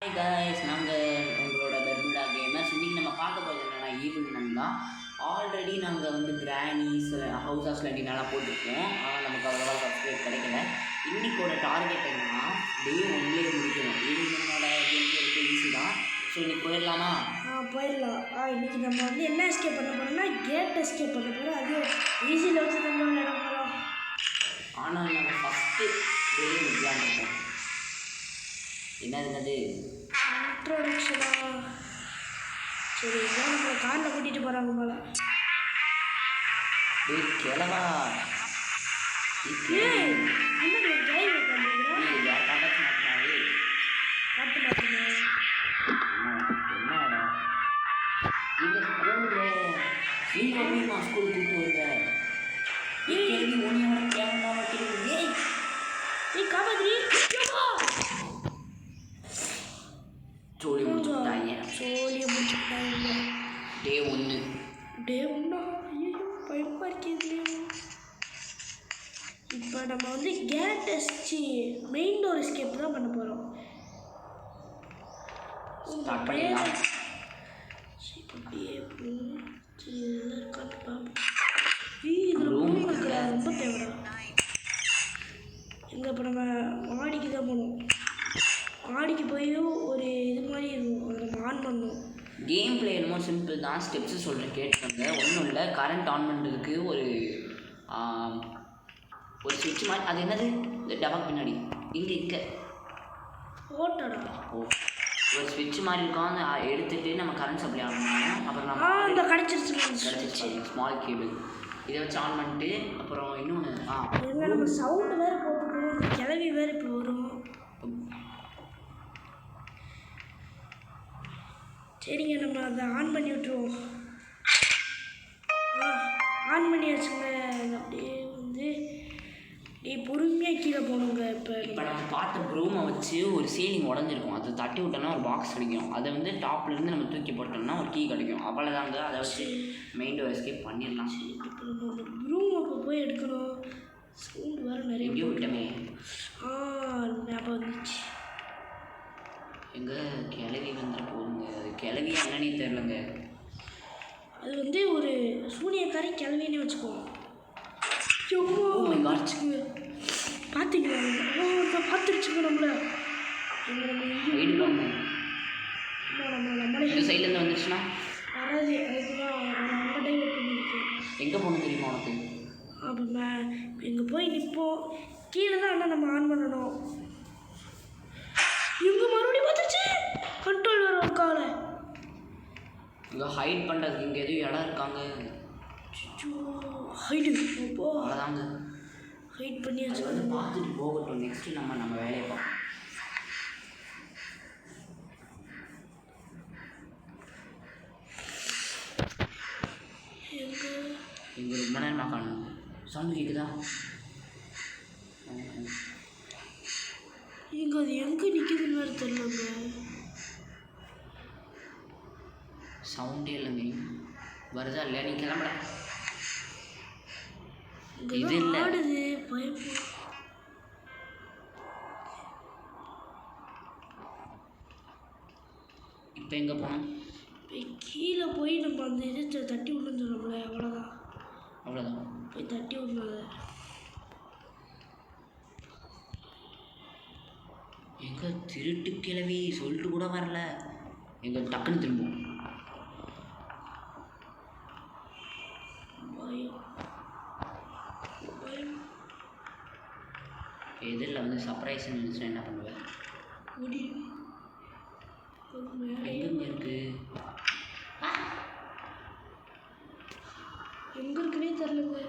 Hi guys, நாங்கள் உங்களோட Bermuda gamers. இன்றைக்கி நம்ம பார்க்க போகிறது என்னென்னா ஈவினிங் தான். ஆல்ரெடி நாங்கள் வந்து கிரானிஸ் ஹவுஸ் நல்லா போட்டிருக்கோம். ஆனால் நமக்கு அவ்வளோவா சப்ஸ்கிரைப் கிடைக்கல. இன்றைக்கோட டார்கெட் என்னன்னா டே ஒன்லேயே முடிக்கணும். ஈவினிங்கோட கேம் இருக்குது, ஈஸி தான். ஸோ இன்றைக்கி போயிடலாமா? போயிடலாம். இன்றைக்கி நம்ம வந்து என்ன எஸ்கேப் பண்ண போகிறோம்னா கேட் எஸ்கேப் பண்ண போகிறோம். அது ஈஸியில் வச்சு நம்ம விளையாட போகிறோம். ஆனால் நம்ம ஃபஸ்ட்டு டே முடிக்கலான்னு இருக்கோம். என்ன இருந்தது இன்ட்ரோடக்ஷனா? சரி, இதான் நம்மளை காரில் கூட்டிகிட்டு போகிறாங்க போல. கிளவா முன்னாடி ஒரு டிரைவ் உட்காந்துருக்குறேன். பாட்டு மாற்றினேன். ஸ்கூல் கூப்பிட்டு வருவேன். காப்பாத்திரி சோழியை முடிச்சுட்டாங்க. டே ஒன்று ஐயோ பயமாக இருக்கிறது. இப்போ நம்ம வந்து கேட் எஸ்சி மெயின் டோர் எஸ்கேப் தான் பண்ண போகிறோம். ஸ்டார்ட் பண்ணிடலாம். ரொம்ப தேவைடா. எங்கே இப்போ நம்ம மாடிக்கு தான் போகணும். மாடிக்கு போய் ஒரு இது மாதிரி இருக்கும், அதை நம்ம ஆன் பண்ணணும். கேம் பிளே என்னமோ சிம்பிள் தான். ஸ்டெப்ஸு சொல்கிறேன், கேட்டுக்கோங்க. ஒன்றும் இல்லை, கரண்ட் ஆன் பண்ணுறதுக்கு ஒரு சுவிட்ச் மாதிரி. அது என்னது? இந்த டபாக் பின்னாடி இங்கே ஓட்டடா. ஒரு ஸ்விட்ச் மாதிரி இருக்கும். அந்த எடுத்துகிட்டு நம்ம கரண்ட் சப்ளை ஆன் பண்ணணும். அப்புறம் நம்ம அந்த கிடச்சிருச்சு ஸ்மால் கேபிள் இதை வச்சு ஆன் பண்ணிட்டு அப்புறம் இன்னொன்று நம்ம சவுண்டு வேறு போட்டுக்கணும். கிளவி வேறு இப்போ வரும். சரிங்க, நம்ம அதை ஆன் பண்ணி விட்டுருவோம். ஆன் பண்ணி வச்சுங்க. அப்படியே வந்து பொறுமையாக கீழே போகணுங்க. இப்போ நம்ம பார்த்த ப்ரூமை வச்சு ஒரு சீலிங் உடஞ்சிருக்கும். அதை தட்டி விட்டோம்னா ஒரு பாக்ஸ் கிடைக்கும். அதை வந்து டாப்லேருந்து நம்ம தூக்கி போட்டோம்னா ஒரு கீ கிடைக்கும். அவ்வளோதாங்க. அதை வச்சு மெயின் டோர் எஸ்கேப் பண்ணிடலாம். இப்போ நம்ம அந்த ப்ரூம் அப்போ போய் எடுக்கணும். சவுண்டு வேறு நிறைய எங்கேயோ விட்டமே. ஞாபகம் வந்துச்சு. எங்கே கிளவி வந்துட போகுதுங்க. அது கிளவி என்னன்னே தெரிலங்க. அது வந்து ஒரு சூனியக்காரி கிளவின்னு வச்சுக்கோங்க. பார்த்துக்கலாம். பார்த்துருச்சுங்க நம்மளை. இந்த சைட்லேருந்து வந்துருச்சுன்னா வராது. அதுக்குதான் அந்த டைம் பண்ணியிருக்கேன். எங்கே போகணும் தெரியுமா உனக்கு? அப்போ இங்கே போய் நிற்போம். கீழே தான் ஆனால் நம்ம ஆன் பண்ணணும். இங்கே மறுபடியும் பார்த்துருச்சு. கண்ட்ரோல் வேறு ஒரு காலை இங்கே ஹைட் பண்ணுறதுக்கு இங்கே எதுவும் இடம் இருக்காங்க. ஹைடு அப்போ அவ்வளோதாங்க. ஹைட் பண்ணி வச்சு பார்த்துட்டு போகட்டும். நெக்ஸ்ட்டு நம்ம வேலையை பார்ப்போம். எங்கே ரொம்ப நேரமாக காணும். சவுண்டு கேட்குதா? இங்கே அது எங்கே நிற்கிதுன்னு வேறு தெரியலங்க. சவுண்டே இல்லைங்க. வருதா இல்லையா? நீ கிளம்புற. இது இல்லை, ஆடுது. பயம். இப்போ எங்கே போகணும்? கீழே போய் நம்ம அந்த இதை தட்டி விடணும்னு சொன்னோம்ல. அவ்வளோதான். போய் தட்டி விடணும். எங்கே திருட்டு கிளவி சொல்லிட்டு கூட வரல. எங்கே டக்குன்னு திரும்பும். எதிரில் வந்து சர்ப்ரைஸ் நினச்சுன்னா என்ன பண்ணுவேன்? எங்கே இருக்கு? எங்கே இருக்குன்னே தெரியலங்க.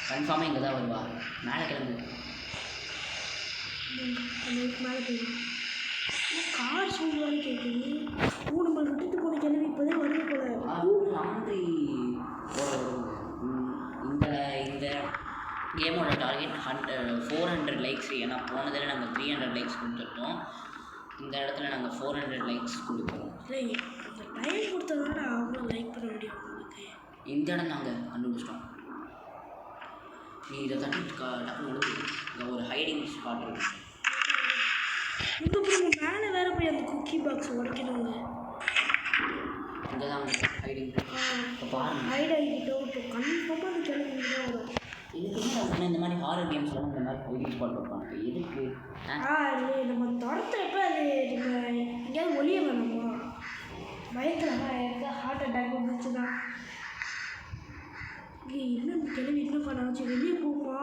கன்ஃபார்மாக இங்கே தான் வருவா. மேலே கிளம்பு. மேலே போயிடும். கார் சவுண்ட் வேறு கேட்குது. நம்ம விட்டுட்டு போன கிளம்பி இப்போதே வருது போல. லாண்ட்ரி இந்த கேமோட டார்கெட் 400 லைக்ஸ். ஏன்னா போனதில் நாங்கள் 300 லைக்ஸ் கொடுத்துருக்கோம். இந்த இடத்துல நாங்கள் 400 லைக்ஸ் கொடுக்குறோம். இல்லை, அந்த டைம் கொடுத்ததுனால அவங்களும் லைக் பண்ண முடியும். இந்த இடம் நாங்கள் கண்டுபிடிச்சிட்டோம். நீ இதை தட்டி டக்குனு விழுந்து இங்கே ஒரு ஹைடிங் ஸ்பாட் இருக்கு. இதுக்கப்புறம் மேலே வேற போய் அந்த குக்கி பாக்ஸ் உடைக்கணுங்க. இங்கே தான் ஹைடிங். இப்போ பாருங்க ஹைட் ஆகிட்டோம். இப்போ கன்ஃபார்மாக அந்த கிளம்பி தான் வரும். இதுக்கு என்ன இந்த மாதிரி ஹாரர் கேம்ஸ்லாம் இந்த மாதிரி ஹைடிங் ஸ்பாட் வைப்பாங்க எதுக்கு? அது நம்ம துரத்துறப்ப அது நம்ம எங்கேயாவது ஒளிய வேணுமா? பயத்தில் ஹார்ட் அட்டாக் வந்துச்சுன்னா இங்கே என்ன இந்த கிளம்பி என்ன பண்ணாச்சு? வெளியே போகுமா?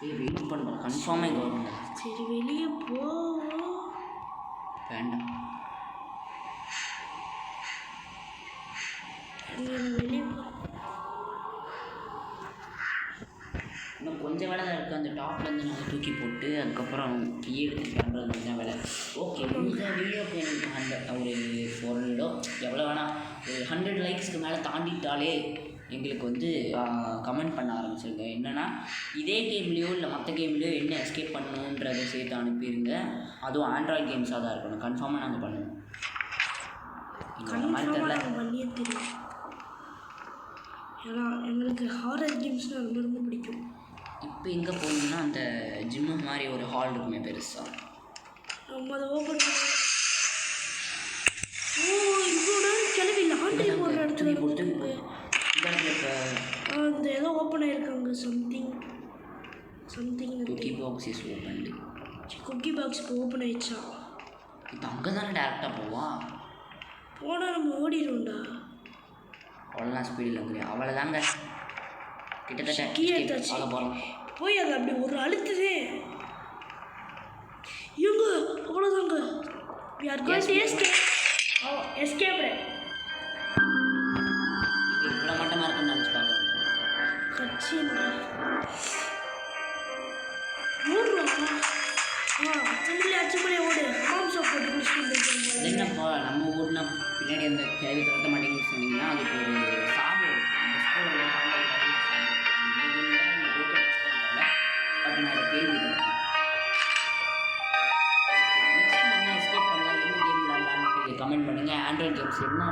வெயிட் பண்ணுறோம், கன்ஃபார்மாக இங்கே வருங்க. சரி வெளியே போவோம். வேண்டாம், வெளியே போ. இன்னும் கொஞ்சம் வேலை தான் இருக்குது. அந்த டாப்லேருந்து நாங்கள் தூக்கி போட்டு அதுக்கப்புறம் கீ எடுத்து பண்ணுறது தான் வேலை. ஓகே, இந்த வீடியோக்கு எனக்கு ஒரு எவ்வளோ வேணால் ஒரு 100 லைக்ஸ்க்கு மேலே தாண்டிட்டாலே எங்களுக்கு வந்து கமெண்ட் பண்ண ஆரம்பிச்சிருங்க. என்னென்னா இதே கேம்லேயோ இல்லை மற்ற கேம்லேயோ என்ன எஸ்கேப் பண்ணணுன்றதை சேர்த்து அனுப்பிடுங்க. அதுவும் ஆண்ட்ராய்ட் கேம்ஸாக தான் இருக்கணும். கன்ஃபார்மாக நாங்கள் பண்ணுவோம். இந்த மாதிரி தெரியல பண்ணியே தெரியும். ஏன்னா எங்களுக்கு ஹாரர் கேம்ஸ்னால் ரொம்ப ரொம்ப பிடிக்கும். இப்போ எங்கே போகணுன்னா அந்த ஜிம்மு மாதிரி ஒரு ஹால் இருக்குமே பெருசாக, நம்ம அதை ஓப்பன் பண்ண இவ்வளோ கிளம்பி லாண்ட்ரி போடுற இடத்துல கொடுத்து இந்த இடத்துல இப்போ அந்த ஏதோ ஓப்பன் ஆகிருக்காங்க. Something cookie box is open. Cookie box இப்போ ஓப்பன் ஆயிடுச்சா? இப்போ அங்கே தானே டேரெக்டாக போவா? போனால் நம்ம ஓடிடும்டா. அவ்வளோதான் ஸ்பீடில் இருக்கிறேன். அவ்வளோ தாங்க கிட்டத்தட்ட கீழே போகிறோம். போய் அதை அப்படி ஒரு அழுத்துதே இவங்க அவ்வளோதாங்க. எஸ்கேப் இவ்வளோ மட்டமாக இருக்குன்னு நினச்சி பார்க்குறேன். கட்சின்றா ஓடுறா. அச்சுமலையை ஓடு. மாம்சம் போட்டு குடிச்சுட்டு என்னப்பா நம்ம ஊர்னா பின்னாடி அந்த கிளவி துரத்த மாட்டேங்குன்னு சொன்னீங்கன்னா அதுக்கு ஒரு சாவு இந்த ஸ்கூலில் பட் நான் அதை கேள்விப்பட்டேன். நெக்ஸ்ட் என்ன எஸ்கேப் பண்ணலாம், என்ன கேம் விளாட்லான்னு கமெண்ட் பண்ணுங்கள். ஆண்ட்ராய்ட் கேம்ஸ் என்ன